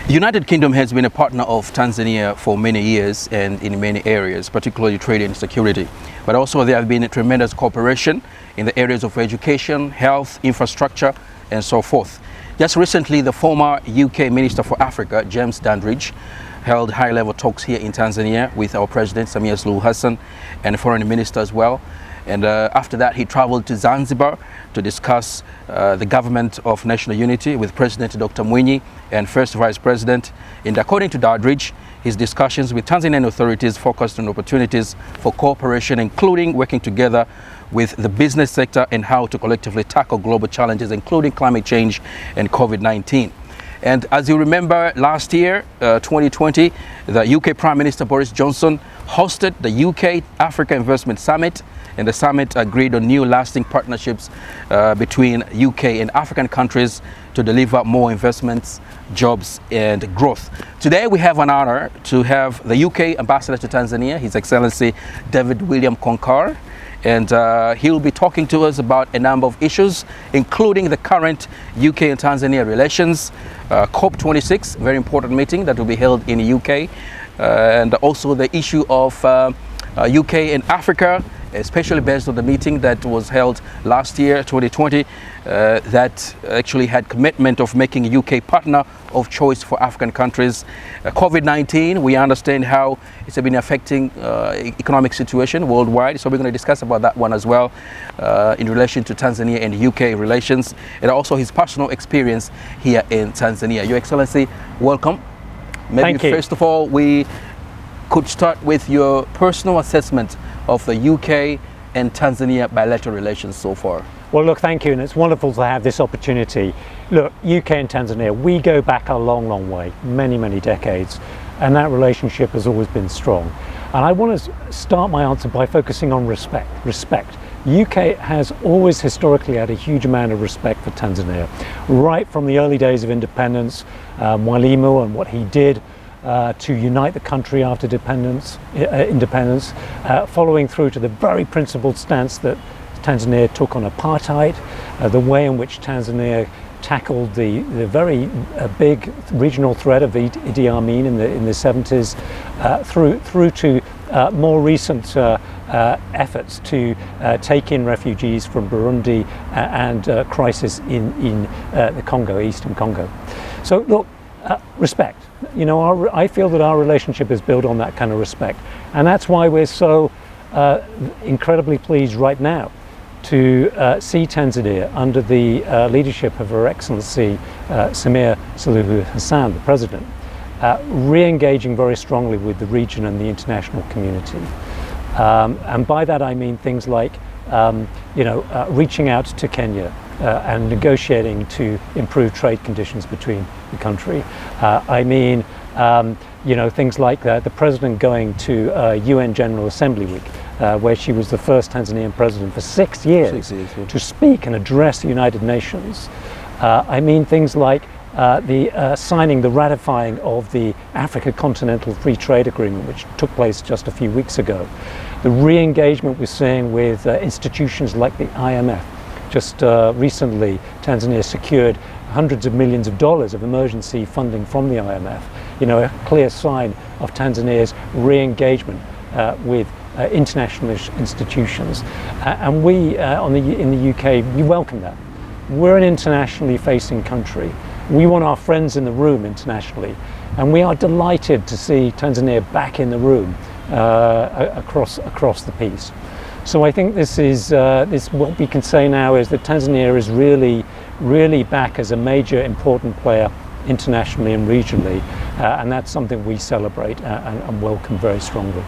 The United Kingdom has been a partner of Tanzania for many years and in many areas, particularly trade and security. But also there have been a tremendous cooperation in the areas of education, health, infrastructure, and so forth. Just recently, the former UK Minister for Africa, James Dandridge, held high-level talks here in Tanzania with our President, Samia Suluhu Hassan, and Foreign Minister as well. And after that, he traveled to Zanzibar to discuss the government of national unity with President Dr. Mwinyi and First Vice President. And according to Dandridge, his discussions with Tanzanian authorities focused on opportunities for cooperation, including working together with the business sector and how to collectively tackle global challenges, including climate change and COVID-19. And as you remember, last year, 2020, the UK Prime Minister Boris Johnson hosted the UK Africa Investment Summit, and the summit agreed on new lasting partnerships between UK and African countries to deliver more investments, jobs, and growth. Today we have an honor to have the UK Ambassador to Tanzania, His Excellency David William Concar, and he'll be talking to us about a number of issues, including the current UK and Tanzania relations, COP26, very important meeting that will be held in the UK, and also the issue of UK and Africa, especially based on the meeting that was held last year, 2020, that actually had commitment of making UK partner of choice for African countries. COVID-19, we understand how it's been affecting economic situation worldwide, so we're going to discuss about that one as well in relation to Tanzania and UK relations, and also his personal experience here in Tanzania. Your Excellency, welcome. Maybe first of all, we could start with your personal assessment of the UK and Tanzania bilateral relations so far. Well, look, thank you, and it's wonderful to have this opportunity. Look, UK and Tanzania, we go back a long, long way, many, many decades, and that relationship has always been strong. And I want to start my answer by focusing on respect. UK has always historically had a huge amount of respect for Tanzania, right from the early days of independence, Mwalimu and what he did to unite the country after independence, following through to the very principled stance that Tanzania took on apartheid, the way in which Tanzania tackled the very big regional threat of Idi Amin in the 70s, through to more recent efforts to take in refugees from Burundi and crisis in the Congo, Eastern Congo. So look, respect. You know, I feel that our relationship is built on that kind of respect, and that's why we're so incredibly pleased right now to see Tanzania under the leadership of Her Excellency Samia Suluhu Hassan, the President, re-engaging very strongly with the region and the international community. And by that I mean things like reaching out to Kenya and negotiating to improve trade conditions between the country. I mean, things like the President going to UN General Assembly Week, where she was the first Tanzanian president for 6 years, to speak and address the United Nations. I mean things like the ratifying of the Africa Continental Free Trade Agreement, which took place just a few weeks ago. The re-engagement we're seeing with institutions like the IMF. Just recently, Tanzania secured hundreds of millions of dollars of emergency funding from the IMF. You know, a clear sign of Tanzania's re-engagement with international institutions. And we, in the UK, we welcome that. We're an internationally facing country. We want our friends in the room internationally, and we are delighted to see Tanzania back in the room across the piece. So I think this is what we can say now is that Tanzania is really back as a major important player internationally and regionally, and that's something we celebrate and welcome very strongly.